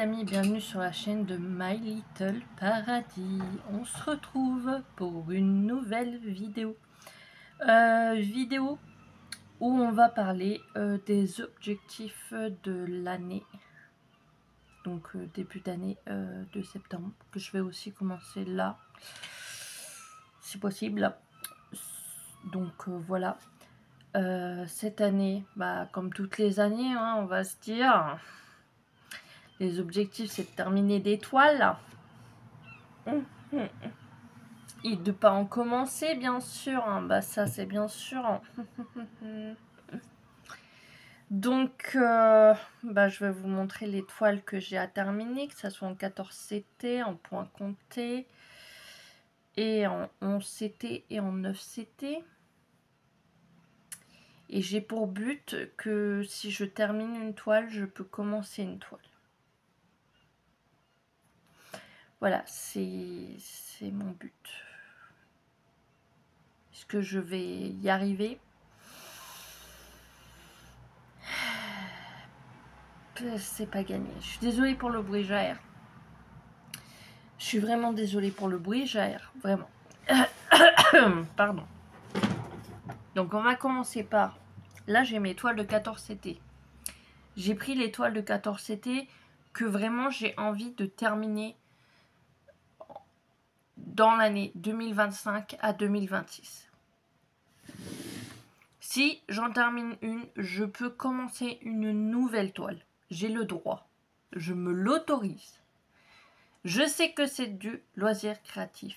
amis, bienvenue sur la chaîne de My Little Paradis. On se retrouve pour une nouvelle vidéo. Vidéo où on va parler des objectifs de l'année. Donc début d'année de septembre, que je vais aussi commencer là, si possible. Donc voilà. Cette année, comme toutes les années, hein, on va se dire... Les objectifs, c'est de terminer d'étoiles. Et de pas en commencer, bien sûr. Hein. Ça, c'est bien sûr. Donc, je vais vous montrer les toiles que j'ai à terminer, que ce soit en 14 CT, en points comptés, et en 11 CT et en 9 CT. Et j'ai pour but que si je termine une toile, je peux commencer une toile. Voilà, c'est mon but. Est-ce que je vais y arriver? C'est pas gagné. Je suis désolée pour le bruit, j'aère. Je suis vraiment désolée pour le bruit, j'aère. Vraiment. Pardon. Donc on va commencer par... Là, j'ai mes toiles de 14 CT. J'ai pris les toiles de 14 CT que vraiment j'ai envie de terminer dans l'année 2025 à 2026. Si j'en termine une, je peux commencer une nouvelle toile. J'ai le droit. Je me l'autorise. Je sais que c'est du loisir créatif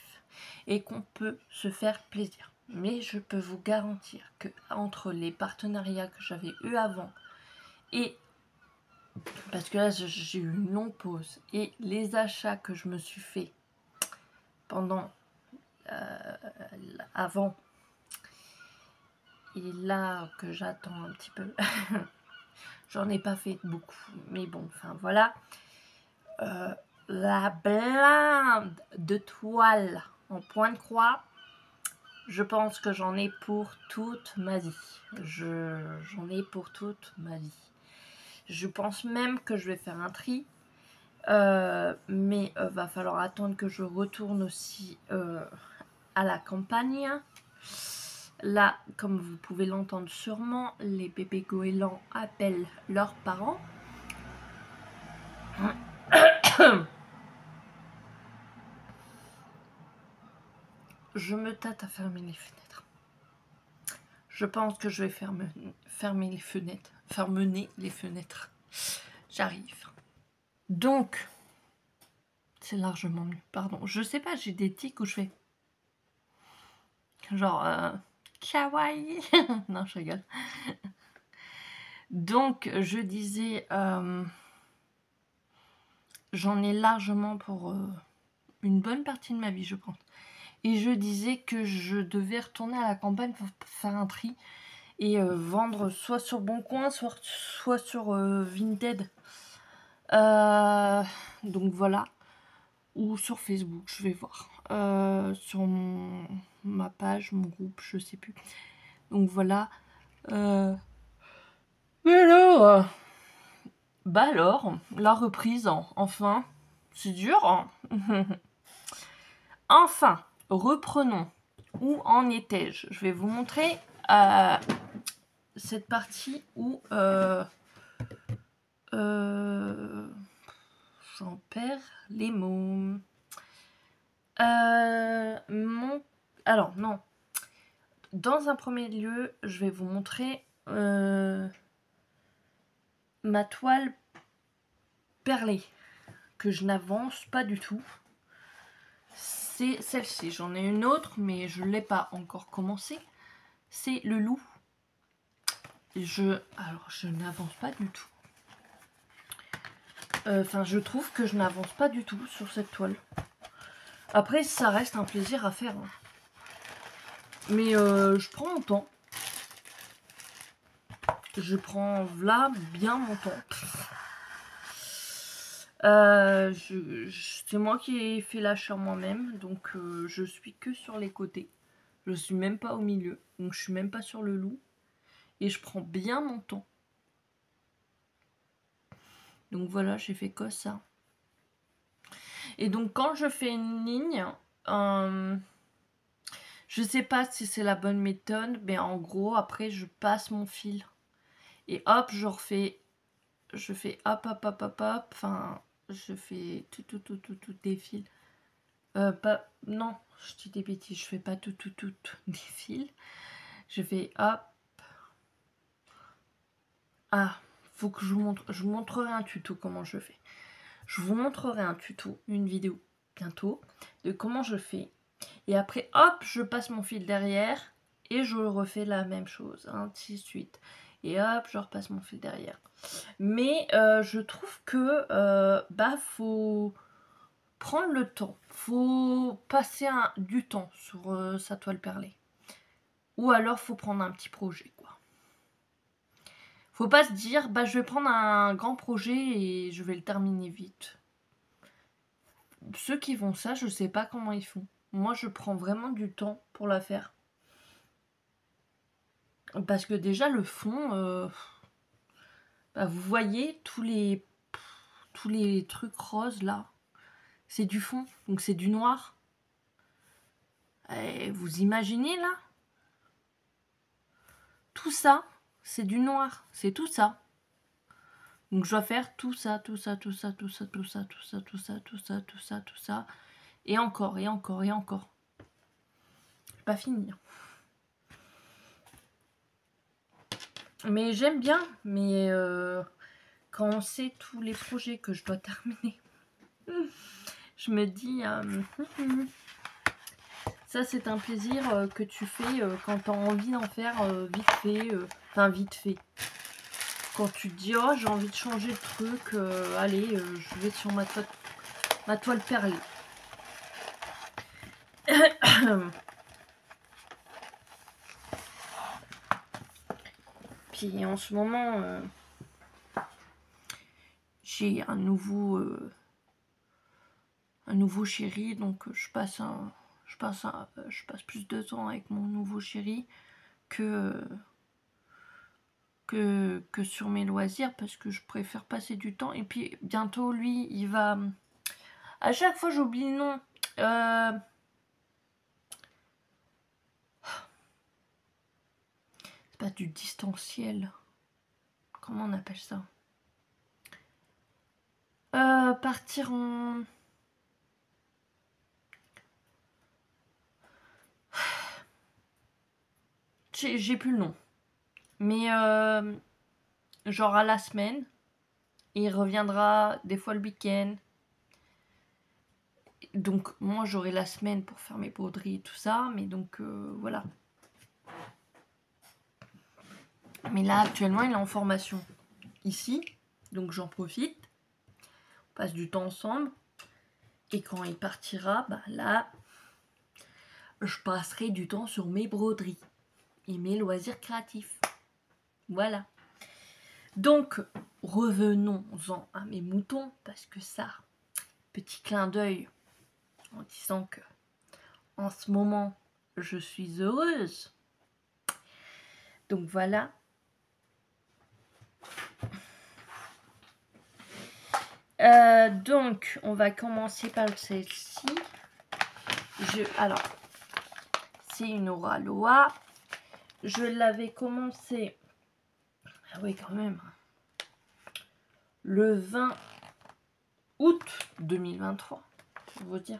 et qu'on peut se faire plaisir. Mais je peux vous garantir que entre les partenariats que j'avais eu avant et... Parce que là, j'ai eu une longue pause. Et les achats que je me suis fait pendant... avant... Et là, que j'attends un petit peu... J'en ai pas fait beaucoup. Mais bon, enfin, voilà. La blinde de toile en point de croix, je pense que j'en ai pour toute ma vie. J'en ai pour toute ma vie. Je pense même que je vais faire un tri. Mais va falloir attendre que je retourne aussi à la campagne. Là, comme vous pouvez l'entendre sûrement, les bébés goélands appellent leurs parents. Je me tâte à fermer les fenêtres. Je pense que je vais fermer les fenêtres. Fermer les fenêtres. J'arrive. Donc, c'est largement mieux. Pardon. Je sais pas, j'ai des tics où je fais... Genre... kawaii. Non, je rigole. Donc, je disais... j'en ai largement pour une bonne partie de ma vie, je pense. Et je disais que je devais retourner à la campagne pour faire un tri et vendre soit sur Boncoin, soit sur Vinted. Donc voilà. Ou sur Facebook, je vais voir. Sur ma page, mon groupe, je sais plus. Donc voilà. Mais alors, la reprise, enfin. C'est dur, hein. Enfin, reprenons. Où en étais-je? Je vais vous montrer cette partie où j'en perds les mots. Alors, non. Dans un premier lieu, je vais vous montrer ma toile perlée, que je n'avance pas du tout. C'est celle-ci. J'en ai une autre, mais je ne l'ai pas encore commencé. C'est le loup. Alors, je n'avance pas du tout. Enfin, je trouve que je n'avance pas du tout sur cette toile. Après, ça reste un plaisir à faire. Hein. Mais je prends mon temps. Je prends là bien mon temps. C'est moi qui ai fait l'achat moi-même. Donc, je suis que sur les côtés. Je suis même pas au milieu. Donc, je suis même pas sur le loup. Et je prends bien mon temps. Donc, voilà, j'ai fait que ça. Et donc quand je fais une ligne, je sais pas si c'est la bonne méthode, mais en gros après je passe mon fil et hop je fais hop hop hop hop hop, enfin je fais tout des fils. Pas, non, je dis des bêtises, je fais pas tout des fils. Je fais hop. Ah, faut que je vous montrerai un tuto comment je fais. Je vous montrerai un tuto, une vidéo bientôt, de comment je fais. Et après, hop, je passe mon fil derrière et je refais la même chose, ainsi de suite. Et hop, je repasse mon fil derrière. Mais je trouve que faut prendre le temps, faut passer du temps sur sa toile perlée. Ou alors faut prendre un petit projet, quoi. Faut pas se dire, je vais prendre un grand projet et je vais le terminer vite. Ceux qui font ça, je sais pas comment ils font. Moi, je prends vraiment du temps pour la faire. Parce que déjà, le fond, vous voyez tous les trucs roses là. C'est du fond, donc c'est du noir. Et vous imaginez là? Tout ça, c'est du noir. C'est tout ça. Donc je dois faire tout ça. Et encore, et encore, et encore. Pas finir. Mais j'aime bien, mais quand on sait tous les projets que je dois terminer, je me dis, ça c'est un plaisir que tu fais quand tu as envie d'en faire vite fait, vite fait. Quand tu te dis, oh j'ai envie de changer de truc, allez, je vais sur ma toile perlée. Puis en ce moment, j'ai un nouveau chéri, donc je passe plus de temps avec mon nouveau chéri que sur mes loisirs, parce que je préfère passer du temps. Et puis bientôt lui il va, à chaque fois j'oublie le nom, c'est pas du distanciel, comment on appelle ça, partir en... J'ai plus le nom. Mais genre à la semaine. Et il reviendra des fois le week-end. Donc moi j'aurai la semaine pour faire mes broderies et tout ça. Mais donc voilà. Mais là actuellement il est en formation ici. Donc j'en profite. On passe du temps ensemble. Et quand il partira, là, je passerai du temps sur mes broderies. Et mes loisirs créatifs. Voilà. Donc, revenons-en à mes moutons, parce que ça, petit clin d'œil en disant que en ce moment, je suis heureuse. Donc voilà. Donc, on va commencer par celle-ci. Alors, c'est une Aura Loa. Je l'avais commencé... Ah oui, quand même. Le 20 août 2023, je veux dire.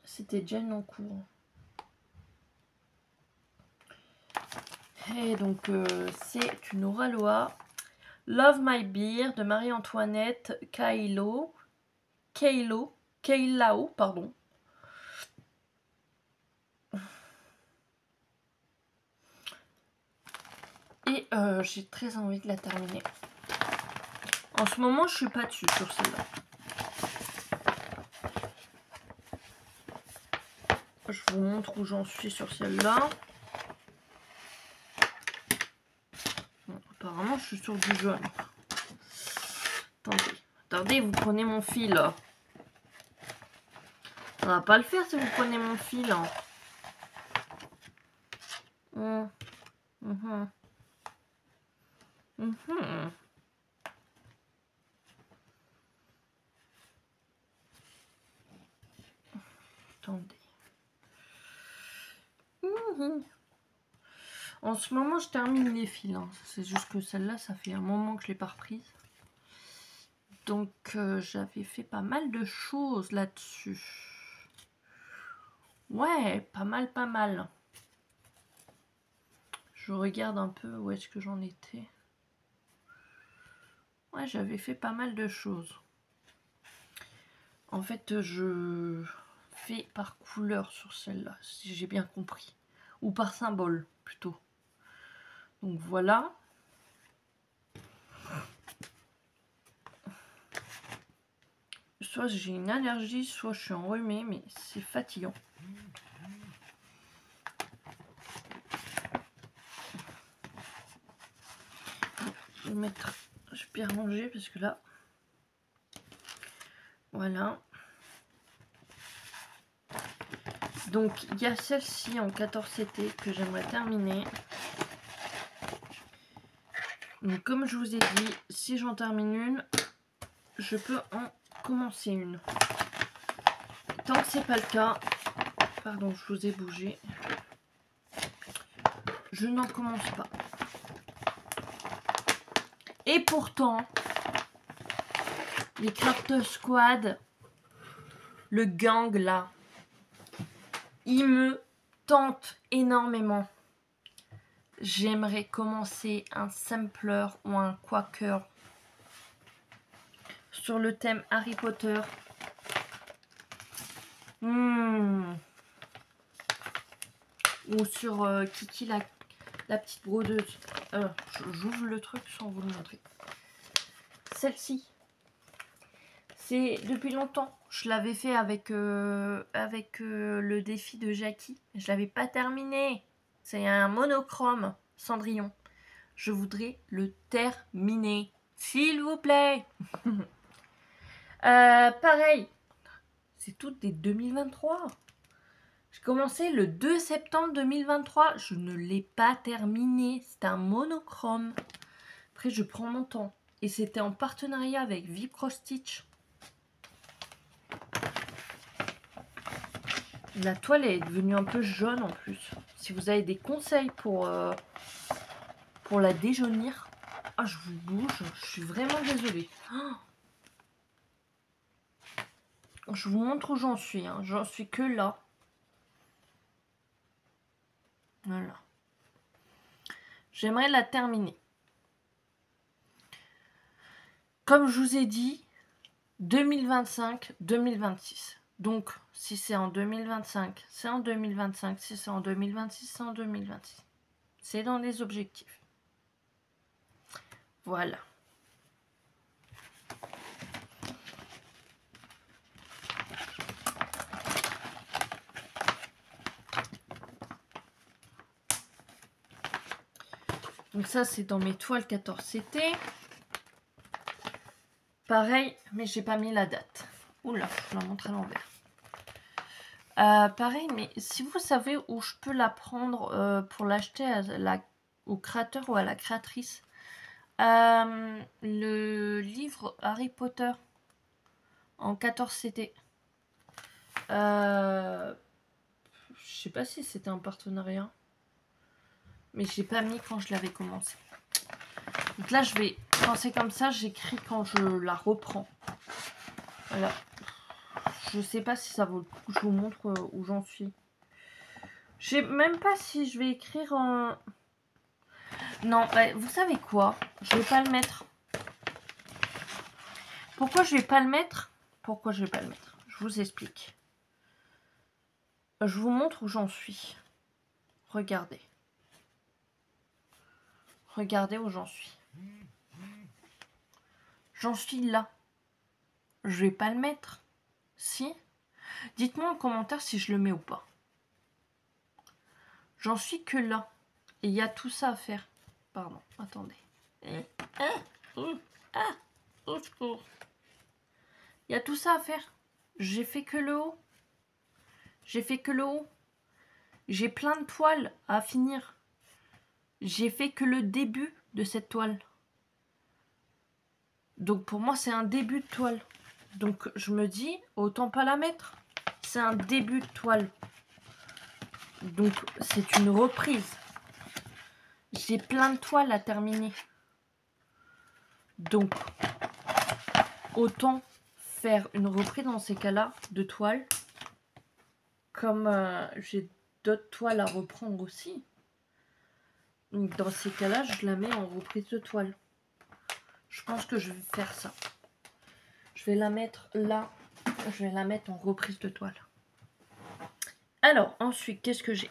C'était déjà en cours. Et donc, c'est une Aura Loa. Love My Beer de Marie-Antoinette Kailao, pardon. Et j'ai très envie de la terminer. En ce moment, je suis pas dessus sur celle-là. Je vous montre où j'en suis sur celle-là. Bon, apparemment, je suis sur du jaune. Attendez, vous prenez mon fil. Là. Ça va pas le faire si vous prenez mon fil. Hein. Attendez. En ce moment, je termine les fils. Hein. C'est juste que celle-là, ça fait un moment que je ne l'ai pas reprise. Donc, j'avais fait pas mal de choses là-dessus. Ouais, pas mal, pas mal. Je regarde un peu où est-ce que j'en étais. Ouais, j'avais fait pas mal de choses. En fait, je fais par couleur sur celle-là, si j'ai bien compris. Ou par symbole, plutôt. Donc voilà. Soit j'ai une allergie, soit je suis enrhumée, mais c'est fatigant. Je vais mettre... Je vais bien ranger parce que là... Voilà. Donc, il y a celle-ci en 14 CT que j'aimerais terminer. Donc, comme je vous ai dit, si j'en termine une, je peux en commencer une. Tant que c'est pas le cas, pardon, je vous ai bougé, je n'en commence pas. Et pourtant, les Craft Squad, le gang là, il me tente énormément. J'aimerais commencer un sampler ou un quaker sur le thème Harry Potter. Ou sur Kiki la petite brodeuse. J'ouvre le truc sans vous le montrer. Celle-ci. C'est depuis longtemps. Je l'avais fait avec le défi de Jackie. Je l'avais pas terminé. C'est un monochrome Cendrillon. Je voudrais le terminer. S'il vous plaît. Pareil. C'est tout des 2023. J'ai commencé le 2 septembre 2023. Je ne l'ai pas terminé. C'est un monochrome. Après, je prends mon temps. Et c'était en partenariat avec Vipro Stitch. La toile est devenue un peu jaune en plus. Si vous avez des conseils pour la déjaunir. Ah, je vous bouge. Je suis vraiment désolée. Oh, je vous montre où j'en suis. Hein. J'en suis que là. Voilà. J'aimerais la terminer. Comme je vous ai dit, 2025-2026. Donc, si c'est en 2025, c'est en 2025. Si c'est en 2026, c'est en 2026. C'est dans les objectifs. Voilà. Donc ça, c'est dans mes toiles 14 CT. Pareil, mais j'ai pas mis la date. Oula, je la montre à l'envers. Pareil, mais si vous savez où je peux la prendre pour l'acheter au créateur ou à la créatrice, le livre Harry Potter en 14 CT. Je sais pas si c'était un partenariat, mais j'ai pas mis quand je l'avais commencé. Donc là, je vais, quand c'est comme ça, j'écris quand je la reprends. Voilà. Je sais pas si ça vaut le coup que je vous montre où j'en suis. Je sais même pas si je vais écrire en... Non, bah, vous savez quoi? Je vais pas le mettre. Pourquoi je vais pas le mettre? Pourquoi je vais pas le mettre? Je vous explique. Je vous montre où j'en suis. Regardez. Regardez où j'en suis. J'en suis là. Je vais pas le mettre. Si? Dites-moi en commentaire si je le mets ou pas. J'en suis que là. Et il y a tout ça à faire. Pardon, attendez. Il y a tout ça à faire. J'ai fait que le haut. J'ai fait que le haut. J'ai plein de toiles à finir. J'ai fait que le début de cette toile. Donc pour moi, c'est un début de toile. Donc je me dis, autant pas la mettre. c'est un début de toile. Donc c'est une reprise. J'ai plein de toiles à terminer. Donc autant faire une reprise dans ces cas-là de toile. Comme j'ai d'autres toiles à reprendre aussi. Donc dans ces cas-là, je la mets en reprise de toile. Je pense que je vais faire ça. Je vais la mettre là. Je vais la mettre en reprise de toile. Alors, ensuite, qu'est-ce que j'ai?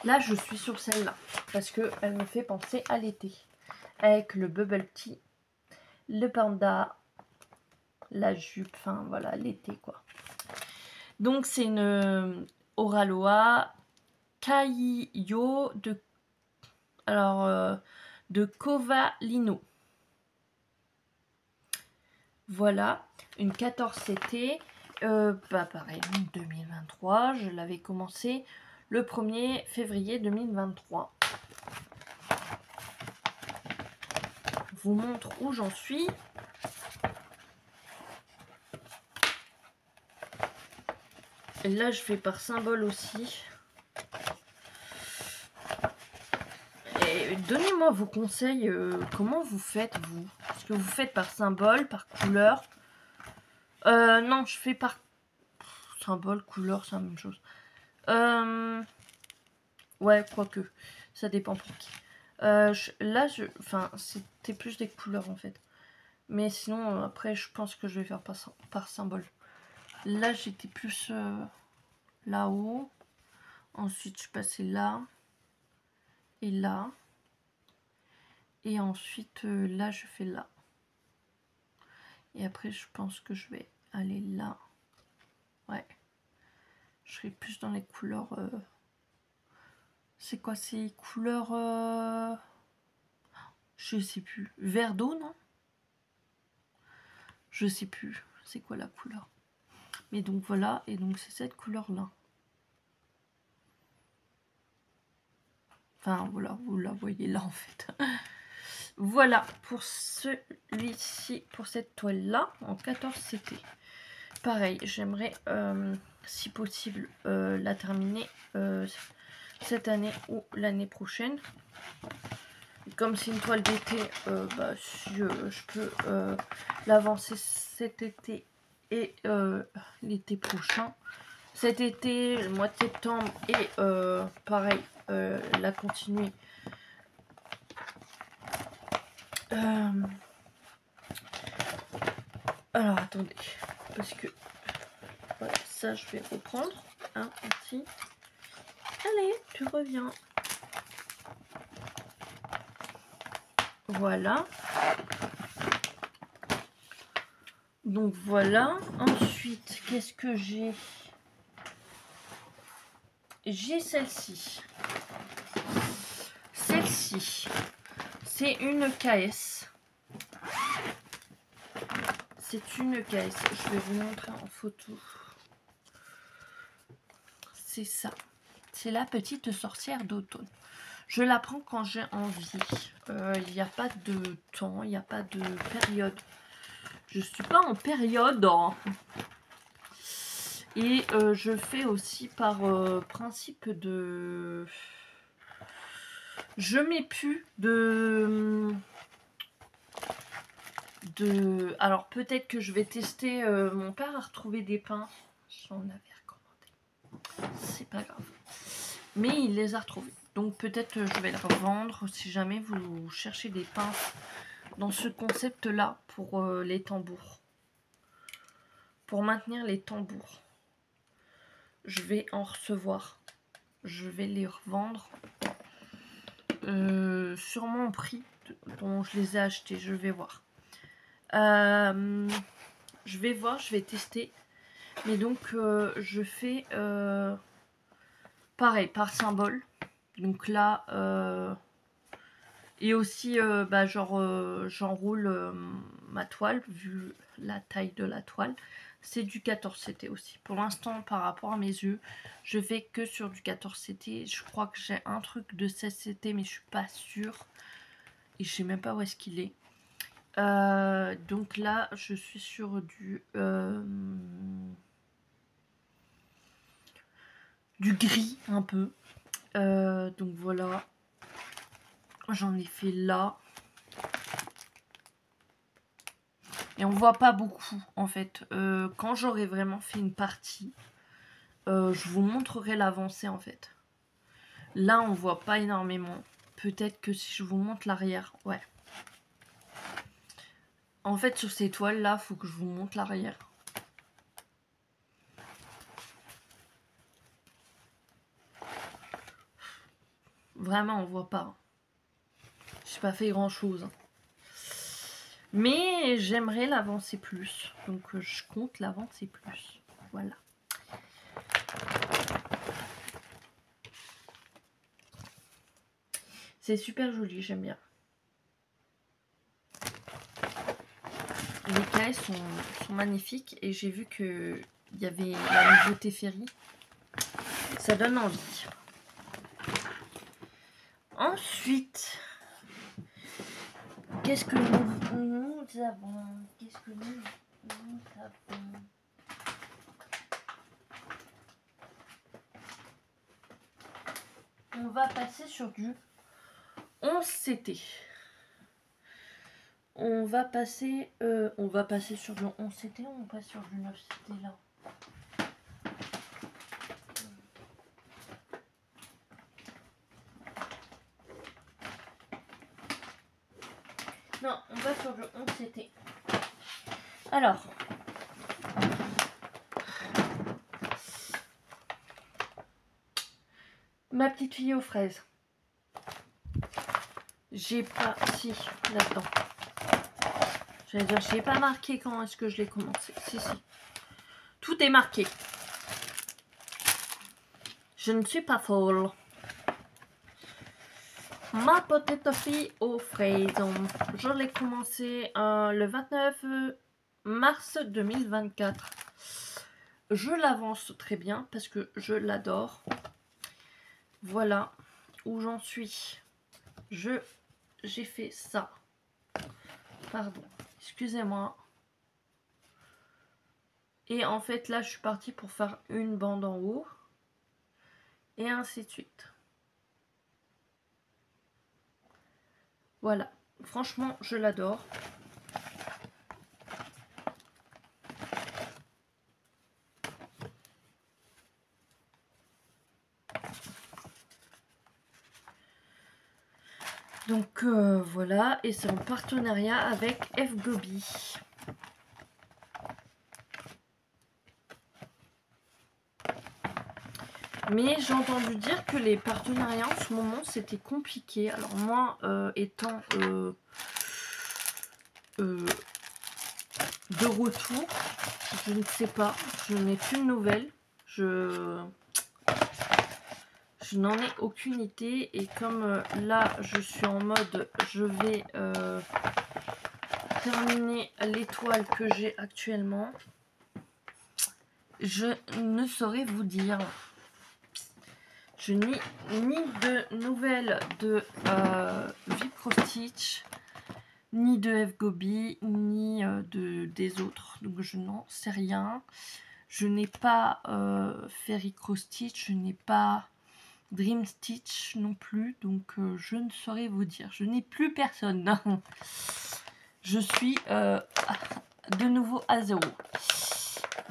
Là, je suis sur celle-là. Parce qu'elle me fait penser à l'été. Avec le bubble tea, le panda, la jupe, enfin voilà, l'été quoi. Donc, c'est une Oraloa Caillo de... Alors, de Covalino. Voilà, une 14 CT. Pareil, 2023. Je l'avais commencé le 1er février 2023. Je vous montre où j'en suis. Et là, je fais par symbole aussi. Et donnez-moi vos conseils. Comment vous faites, vous? Est-ce que vous faites par symbole, par couleur? Non, je fais par symbole, couleur, c'est la même chose. Ouais, quoique. Ça dépend pour qui. Enfin, c'était plus des couleurs en fait. Mais sinon, après, je pense que je vais faire par symbole. Là, j'étais plus là-haut. Ensuite, je suis passée là. Et là. Et ensuite, là, je fais là. Et après, je pense que je vais aller là. Ouais. Je serai plus dans les couleurs... C'est quoi ces couleurs je sais plus. Vert d'eau, non? Je sais plus. C'est quoi la couleur? Mais donc voilà. Et donc c'est cette couleur-là. Enfin voilà, vous la voyez là en fait. Voilà pour celui-ci, pour cette toile-là, en 14 CT. Pareil, j'aimerais, si possible, la terminer cette année ou l'année prochaine. Comme c'est une toile d'été, si je peux l'avancer cet été et l'été prochain. Cet été, le mois de septembre, et pareil, la continuer. Alors attendez, parce que voilà, ça je vais reprendre. Hein, ainsi. Allez, tu reviens. Voilà. Donc voilà. Ensuite, qu'est-ce que j'ai? J'ai celle-ci. Celle-ci, c'est une KS. C'est une KS. Je vais vous montrer en photo. C'est ça. C'est la petite sorcière d'automne. Je la prends quand j'ai envie. Il n'y a pas de temps, il n'y a pas de période. Je suis pas en période. Hein. Et je fais aussi par principe de... Je mets plus de... Alors peut-être que je vais tester... mon père a retrouvé des pinces. J'en avais recommandé. C'est pas grave. Mais il les a retrouvés. Donc peut-être je vais les revendre si jamais vous cherchez des pinces dans ce concept-là pour les tambours. Pour maintenir les tambours. Je vais en recevoir. Je vais les revendre sur mon prix dont je les ai achetés. Je vais voir. Je vais voir, je vais tester. Mais donc je fais pareil par symbole. Donc là et aussi j'enroule ma toile vu la taille de la toile. C'est du 14 CT aussi. Pour l'instant, par rapport à mes yeux, je fais que sur du 14 CT. Je crois que j'ai un truc de 16 CT, mais je suis pas sûre. Et je sais même pas où est-ce qu'il est. Donc là, je suis sur du du gris un peu. Donc voilà, j'en ai fait là. Et on voit pas beaucoup en fait. Quand j'aurai vraiment fait une partie, je vous montrerai l'avancée en fait. Là on voit pas énormément. Peut-être que si je vous montre l'arrière, ouais. En fait sur ces toiles là, faut que je vous montre l'arrière. Vraiment on voit pas. J'ai pas fait grand chose. Mais j'aimerais l'avancer plus. Donc je compte l'avancer plus. Voilà. C'est super joli, j'aime bien. Les cahiers sont magnifiques et j'ai vu qu'il y avait la nouveauté Ferry. Ça donne envie. Ensuite, qu'est-ce que nous avons? Qu'est-ce que nous avons? On va passer sur du 11 CT. On va passer sur du 11 CT ou on passe sur du 9 CT là? Non, on va sur du 11 CT. Alors, ma petite fille aux fraises. J'ai pas... Si, là-dedans. J'allais dire, je n'ai pas marqué quand est-ce que je l'ai commencé. Si, si. Tout est marqué. Je ne suis pas folle. Ma petite fille aux fraises. Je l'ai commencé le 29 mars 2024. Je l'avance très bien parce que je l'adore. Voilà où j'en suis. J'ai fait ça. Pardon, excusez-moi. Et en fait, là, je suis partie pour faire une bande en haut. Et ainsi de suite. Voilà. Franchement, je l'adore. Donc, voilà. Et c'est en partenariat avec Fgobi. Mais j'ai entendu dire que les partenariats en ce moment c'était compliqué. Alors moi étant de retour, je ne sais pas, je n'ai plus de nouvelles. Je n'en ai aucune idée et comme là je suis en mode je vais terminer l'étoile que j'ai actuellement, je ne saurais vous dire. Je n'ai ni de nouvelles de Vipro-Stitch, ni de Fgobi, ni des autres. Donc je n'en sais rien. Je n'ai pas Ferricro-Stitch, je n'ai pas Dream Stitch non plus. Donc je ne saurais vous dire. Je n'ai plus personne. Je suis de nouveau à zéro.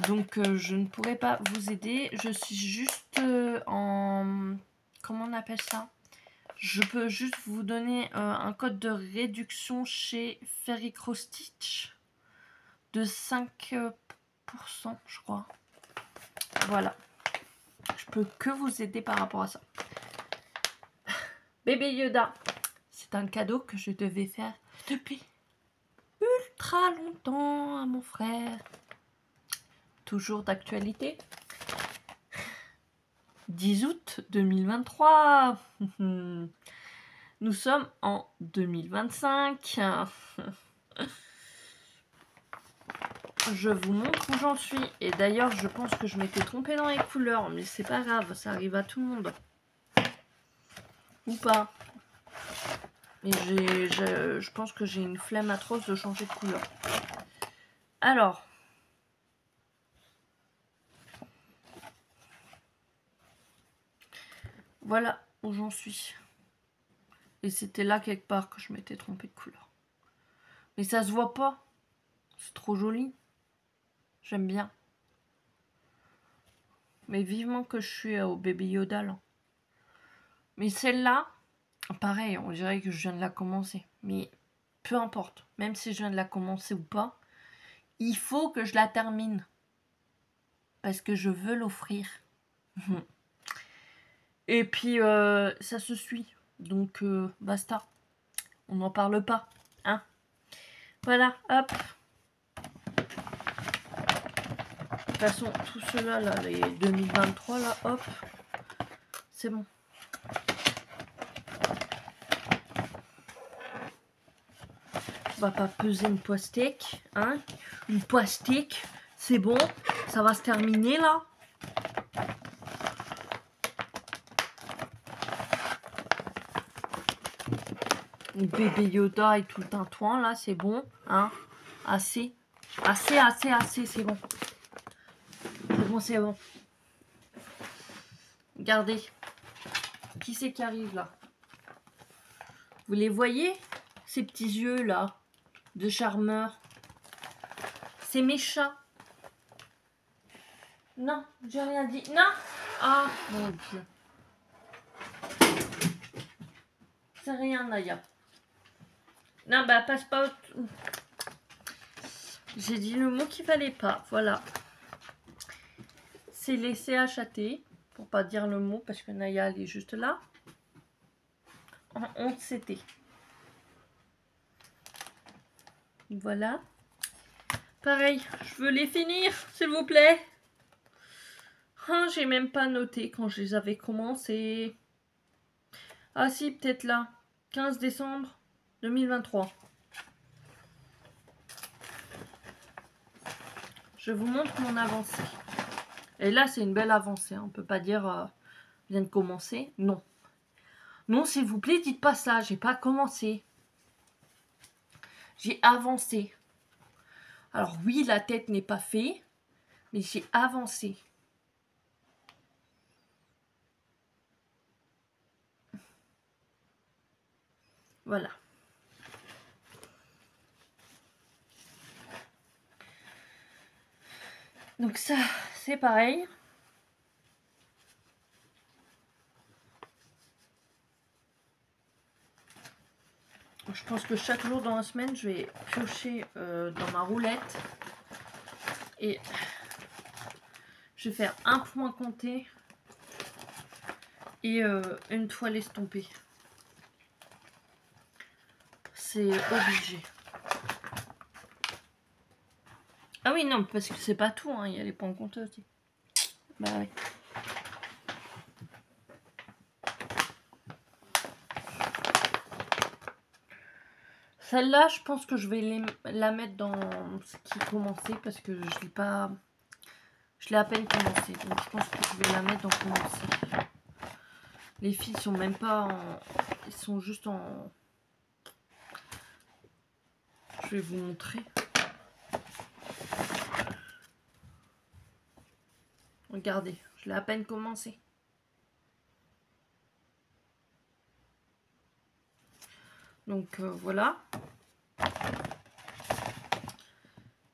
Donc je ne pourrais pas vous aider. Je suis juste en... Comment on appelle ça? Je peux juste vous donner un code de réduction chez Ferricro-Stitch de 5%, je crois. Voilà. Je peux que vous aider par rapport à ça. Bébé Yoda, c'est un cadeau que je devais faire depuis ultra longtemps à mon frère. Toujours d'actualité. 10 août 2023. Nous sommes en 2025. Je vous montre où j'en suis. Et d'ailleurs, je pense que je m'étais trompée dans les couleurs. Mais c'est pas grave, ça arrive à tout le monde. Ou pas. Mais je pense que j'ai une flemme atroce de changer de couleur. Alors. Voilà où j'en suis. Et c'était là quelque part que je m'étais trompée de couleur. Mais ça se voit pas. C'est trop joli. J'aime bien. Mais vivement que je suis au Baby Yoda là. Mais celle-là, pareil, on dirait que je viens de la commencer. Mais peu importe. Même si je viens de la commencer ou pas, il faut que je la termine. Parce que je veux l'offrir. Et puis, ça se suit. Donc, basta. On n'en parle pas. Hein. Voilà, hop. De toute façon, tout cela, là, les 2023, là, hop. C'est bon. On va pas peser une pastèque. Hein. Une pastèque. C'est bon. Ça va se terminer, là. Le bébé Yoda et tout le tintouin, là, c'est bon. Hein. Assez. Assez, c'est bon. C'est bon. Regardez. Qui c'est qui arrive, là? Vous les voyez? Ces petits yeux, là, de charmeur. C'est mes chats. Non, j'ai rien dit. Non. Ah, mon Dieu. C'est rien, Naya. Non, bah, passe pas au... J'ai dit le mot qu'il fallait pas. Voilà. C'est les CHAT. Pour pas dire le mot, parce que Naya, elle est juste là. En honte, c'était. Voilà. Pareil, je veux les finir, s'il vous plaît. Oh, j'ai même pas noté quand je les avais commencés. Ah si, peut-être là. 15 décembre 2023. Je vous montre mon avancée. Et là, c'est une belle avancée. On peut pas dire vient de commencer. Non. Non, s'il vous plaît, dites pas ça. J'ai pas commencé. J'ai avancé. Alors oui, la tête n'est pas faite, mais j'ai avancé. Voilà. Donc ça, c'est pareil. Je pense que chaque jour dans la semaine, je vais piocher dans ma roulette. Et je vais faire un point compté et une toile estompée. C'est obligé. Ah oui, non, parce que c'est pas tout, hein, il y a les points comptés aussi. Bah oui. Celle-là, je pense que je vais la mettre dans ce qui commençait parce que je l'ai pas... Je l'ai à peine commencé, donc je pense que je vais la mettre dans commencer. Les filles sont même pas en... Ils sont juste en... Je vais vous montrer. Regardez, je l'ai à peine commencé. Donc voilà.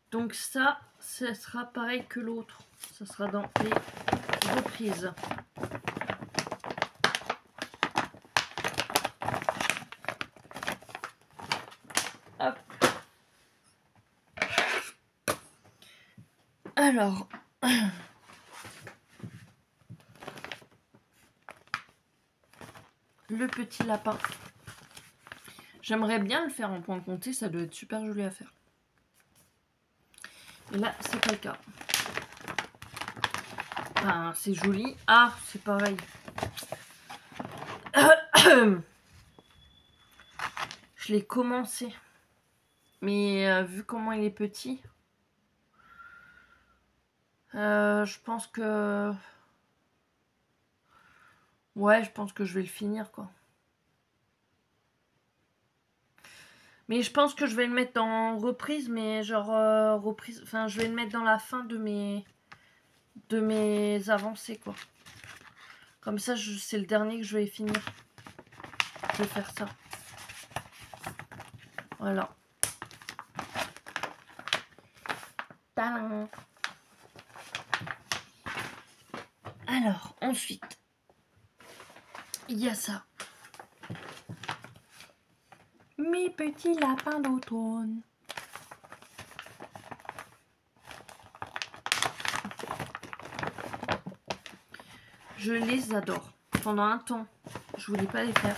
Donc ça sera pareil que l'autre. Ça sera dans les reprises. Hop. Alors... Le petit lapin. J'aimerais bien le faire en point compté, ça doit être super joli à faire. Et là, c'est pas le cas. Enfin, c'est joli. Ah, c'est pareil. Je l'ai commencé. Mais vu comment il est petit, je pense que... Ouais, je pense que je vais le finir, quoi. Mais je pense que je vais le mettre en reprise, mais genre reprise... Enfin, je vais le mettre dans la fin de mes avancées, quoi. Comme ça, c'est le dernier que je vais finir. Je vais faire ça. Voilà. Tadam. Alors, ensuite, il y a ça. Mes petits lapins d'automne. Je les adore. Pendant un temps, je voulais pas les faire.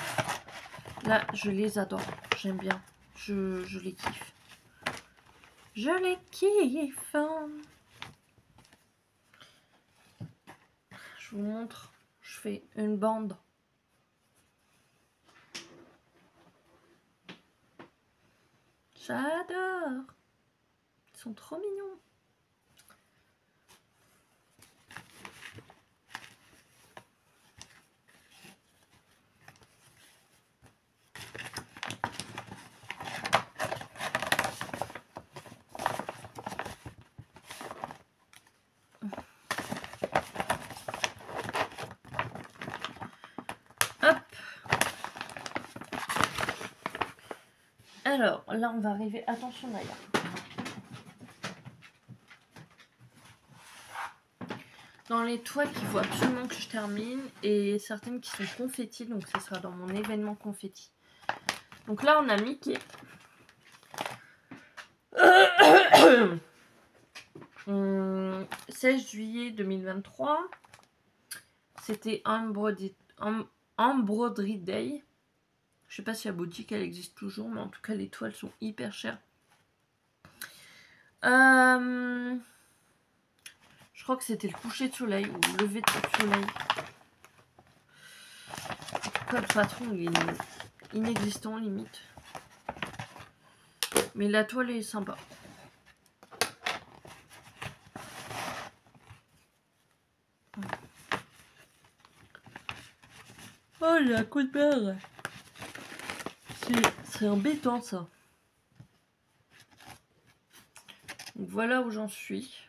Là, je les adore. J'aime bien. Je les kiffe. Je les kiffe. Je vous montre. Je fais une bande. J'adore. Ils sont trop mignons. Hop. Alors, là, on va arriver. Attention, Naya. Dans les toiles qu'il faut absolument que je termine et certaines qui sont confettis, donc ce sera dans mon événement confetti. Donc là, on a Mickey. 16 juillet 2023. C'était Embroidery Day. Je sais pas si la boutique elle existe toujours, mais en tout cas les toiles sont hyper chères. Je crois que c'était le coucher de soleil ou le lever de soleil. En tout cas, le patron il est inexistant limite. Mais la toile est sympa. Oh, j'ai un coup de barre. C'est embêtant ça. Donc voilà où j'en suis.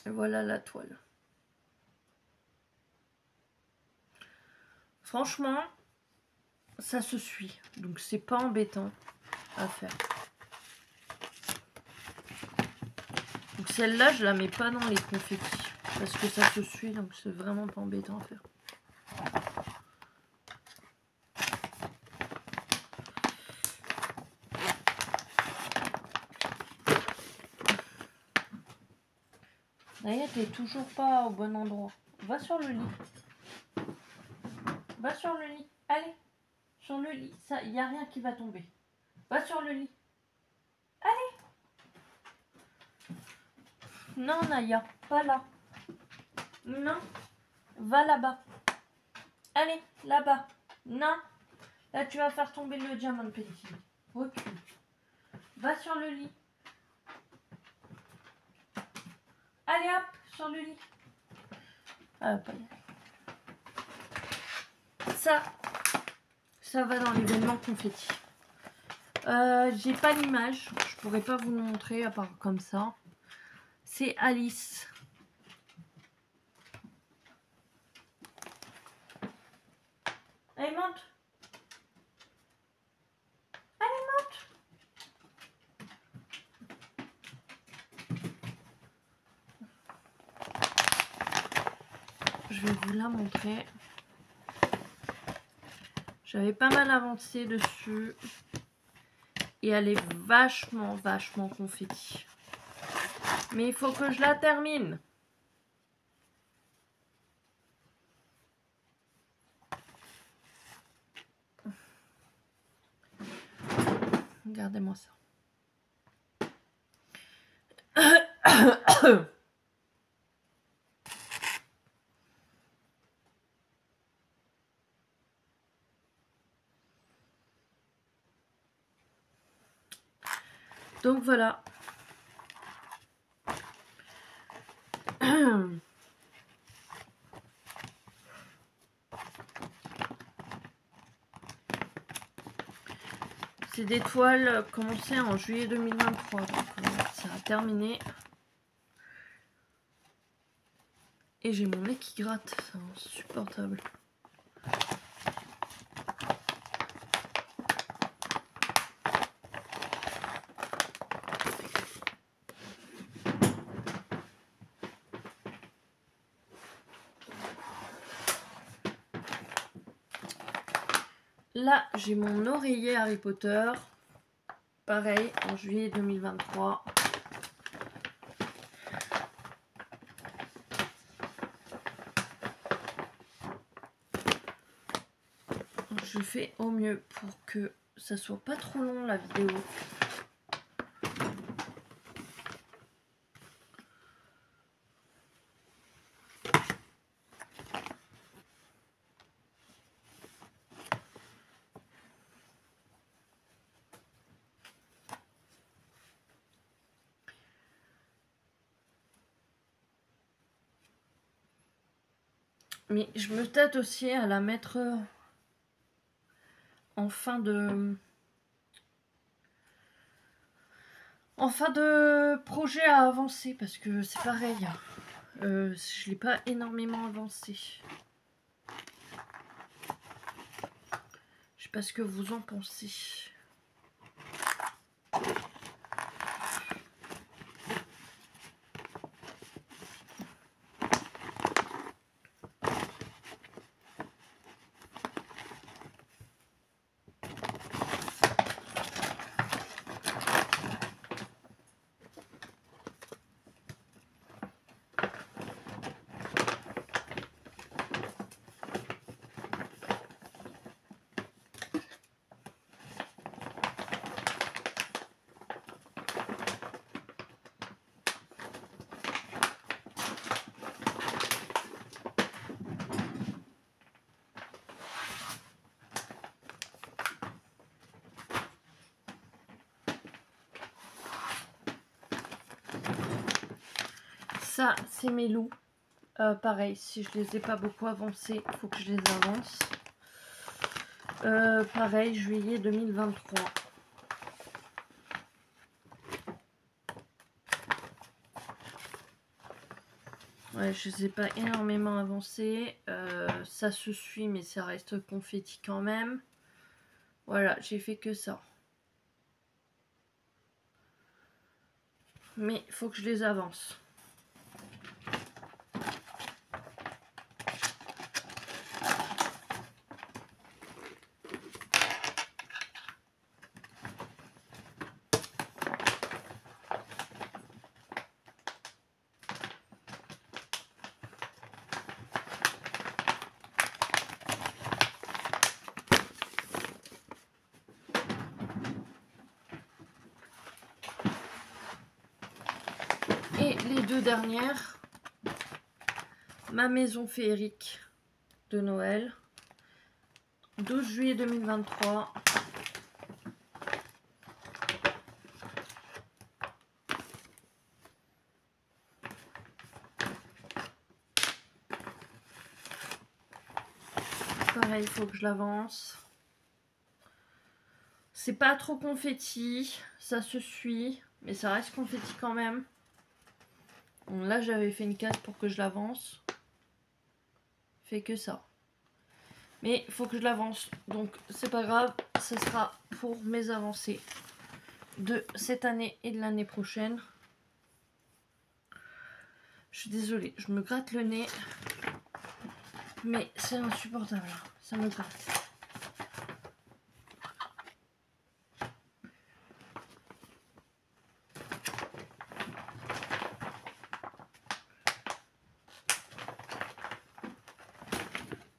Et voilà la toile. Franchement, ça se suit. Donc c'est pas embêtant à faire. Donc celle-là, je la mets pas dans les confettis. Parce que ça se suit, donc c'est vraiment pas embêtant à faire. Naya, t'es toujours pas au bon endroit. Va sur le lit. Va sur le lit. Allez. Sur le lit. Ça, il n'y a rien qui va tomber. Va sur le lit. Allez. Non, Naya. Pas là. Non. Va là-bas. Allez, là-bas. Non. Là, tu vas faire tomber le diamant pellicule. Recule. Va sur le lit. Allez, hop, sur le lit. Ah, pas bien. Ça va dans l'événement confetti. J'ai pas l'image. Je pourrais pas vous le montrer à part comme ça. C'est Alice. Allez, monte. Allez, monte. Je vais vous la montrer. J'avais pas mal avancé dessus. Et elle est vachement confetti. Mais il faut que je la termine. Regardez-moi ça. Donc voilà. C'est des toiles commencées en juillet 2023. Donc ça a terminé. Et j'ai mon nez qui gratte, c'est insupportable. Là, j'ai mon oreiller Harry Potter. Pareil, en juillet 2023. Je fais au mieux pour que ça soit pas trop long la vidéo. Mais je me tâte aussi à la mettre en fin de projet à avancer parce que c'est pareil. Je l'ai pas énormément avancé. Je sais pas ce que vous en pensez. Ça, c'est mes loups. Pareil, si je les ai pas beaucoup avancés, il faut que je les avance. Pareil, juillet 2023. Ouais, je les ai pas énormément avancés. Ça se suit, mais ça reste confetti quand même. Voilà, j'ai fait que ça. Mais il faut que je les avance. Et les deux dernières, ma maison féerique de Noël, 12 juillet 2023. Pareil, il faut que je l'avance. C'est pas trop confetti, ça se suit, mais ça reste confetti quand même. Donc là, j'avais fait une case pour que je l'avance. Fait que ça. Mais il faut que je l'avance. Donc c'est pas grave, ce sera pour mes avancées de cette année et de l'année prochaine. Je suis désolée, je me gratte le nez. Mais c'est insupportable, ça me gratte.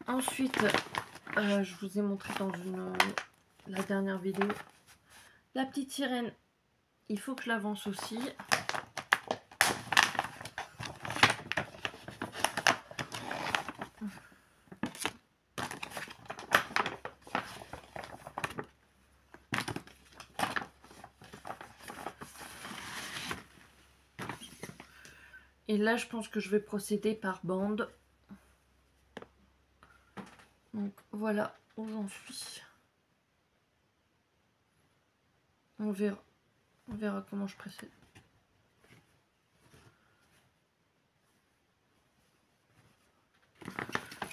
Ensuite, je vous ai montré dans la dernière vidéo, la petite sirène, il faut que je l'avance aussi. Et là, je pense que je vais procéder par bande. Donc voilà où j'en suis. On verra comment je procède.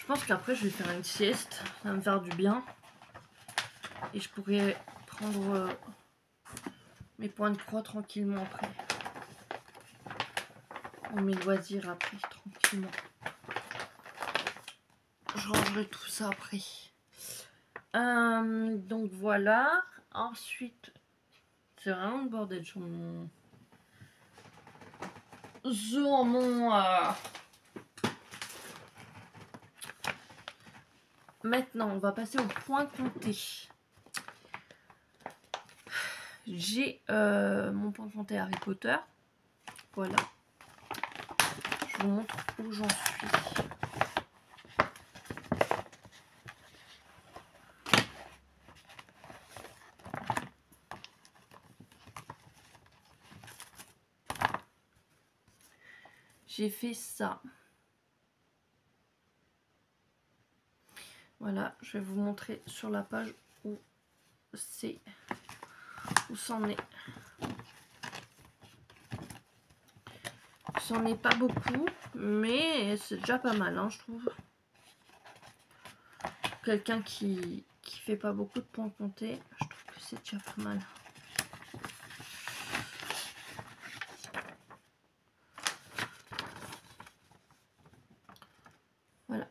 Je pense qu'après je vais faire une sieste, ça va me faire du bien. Et je pourrais prendre mes points de croix tranquillement après. Ou mes loisirs après, tranquillement. Je rangerai tout ça après. Donc voilà. Ensuite, c'est vraiment le bordel sur mon... Maintenant, on va passer au point compté. J'ai mon point compté Harry Potter. Voilà. Je vous montre où j'en suis. J'ai fait ça. Voilà, je vais vous montrer sur la page où c'est, où c'en est. C'en est pas beaucoup, mais c'est déjà pas mal, hein, je trouve. Quelqu'un qui fait pas beaucoup de points comptés, je trouve que c'est déjà pas mal. Voilà.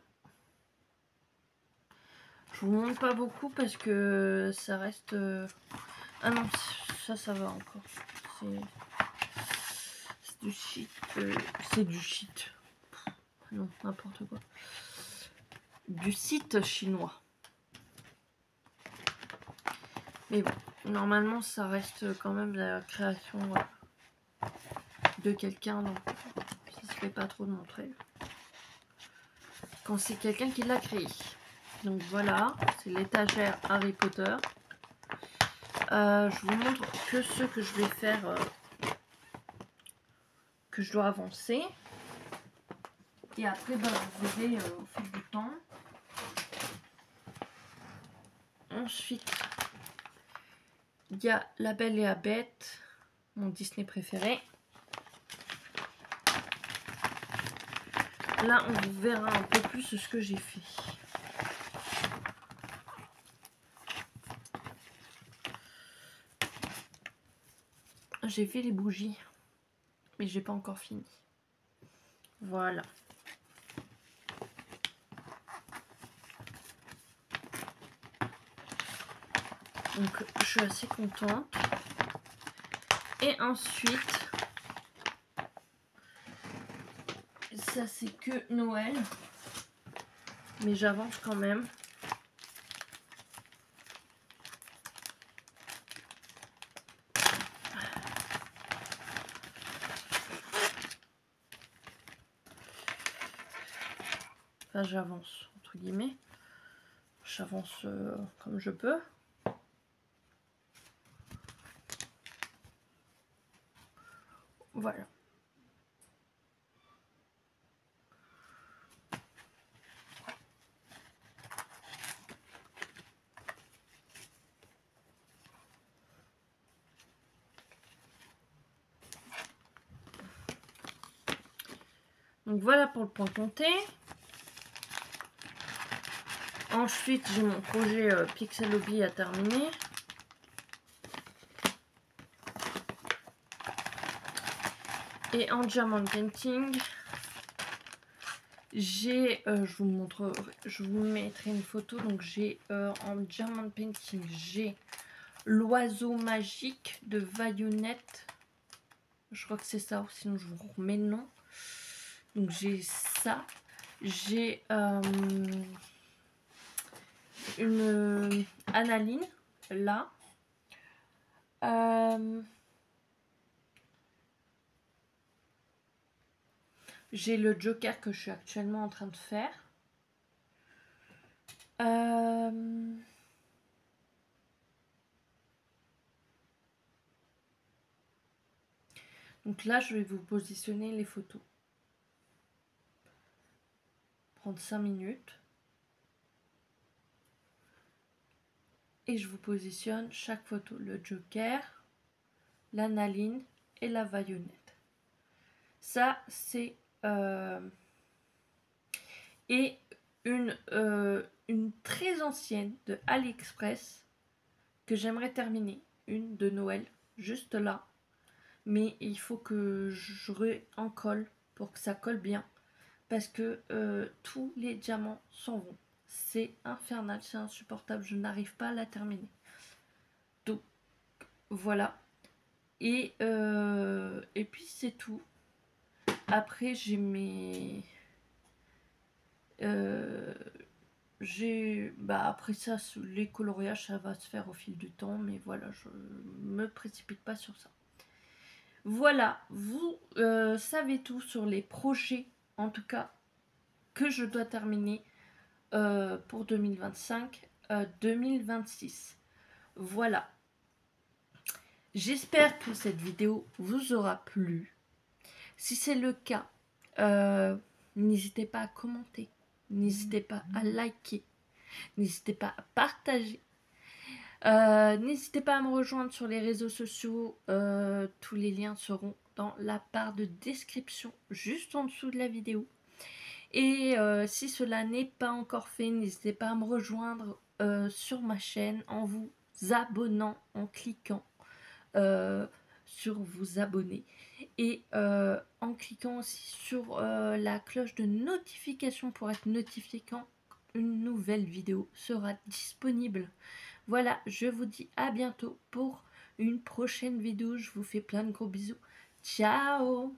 Je vous montre pas beaucoup parce que ça reste... Ah non, ça va encore. C'est du shit. C'est du shit. Non, n'importe quoi. Du site chinois. Mais bon, normalement, ça reste quand même la création de quelqu'un. Donc, ça se fait pas trop de montrer. Quand c'est quelqu'un qui l'a créé. Donc voilà, c'est l'étagère Harry Potter. Je vous montre que ceux que je vais faire, que je dois avancer. Et après, bah, vous verrez au fil du temps. Ensuite, il y a La Belle et la Bête, mon Disney préféré. Là, on verra un peu plus ce que j'ai fait. J'ai fait les bougies, mais j'ai pas encore fini. Voilà. Donc, je suis assez contente. Et ensuite, ça c'est que Noël, mais j'avance quand même. Enfin, j'avance, entre guillemets. J'avance comme je peux. Voilà. Donc voilà pour le point compté. Ensuite, j'ai mon projet Pixel Hobby à terminer. Et en Diamond Painting, j'ai, je vous mettrai une photo. Donc j'ai en Diamond Painting, j'ai l'oiseau magique de Vayonette. Je crois que c'est ça, sinon je vous remets le nom. Donc j'ai ça. J'ai une Analine, là. J'ai le Joker que je suis actuellement en train de faire. Donc là, je vais vous positionner les photos. Prendre 5 minutes. Et je vous positionne chaque photo. Le Joker, l'Analine et la Vayonette. Ça, c'est... Et une très ancienne de AliExpress que j'aimerais terminer. Une de Noël, juste là. Mais il faut que je en colle pour que ça colle bien. Parce que tous les diamants s'en vont. C'est infernal, c'est insupportable. Je n'arrive pas à la terminer. Donc, voilà. Et puis c'est tout. Après, j'ai mes... après ça, les coloriages, ça va se faire au fil du temps. Mais voilà, je me précipite pas sur ça. Voilà, vous savez tout sur les projets, en tout cas, que je dois terminer pour 2025, 2026. Voilà. J'espère que cette vidéo vous aura plu. Si c'est le cas, n'hésitez pas à commenter, n'hésitez pas à liker, n'hésitez pas à partager. N'hésitez pas à me rejoindre sur les réseaux sociaux. Tous les liens seront dans la barre de description juste en dessous de la vidéo. Et si cela n'est pas encore fait, n'hésitez pas à me rejoindre sur ma chaîne en vous abonnant, en cliquant sur vous abonner et en cliquant aussi sur la cloche de notification pour être notifié quand une nouvelle vidéo sera disponible. Voilà, je vous dis à bientôt pour une prochaine vidéo. Je vous fais plein de gros bisous. Ciao!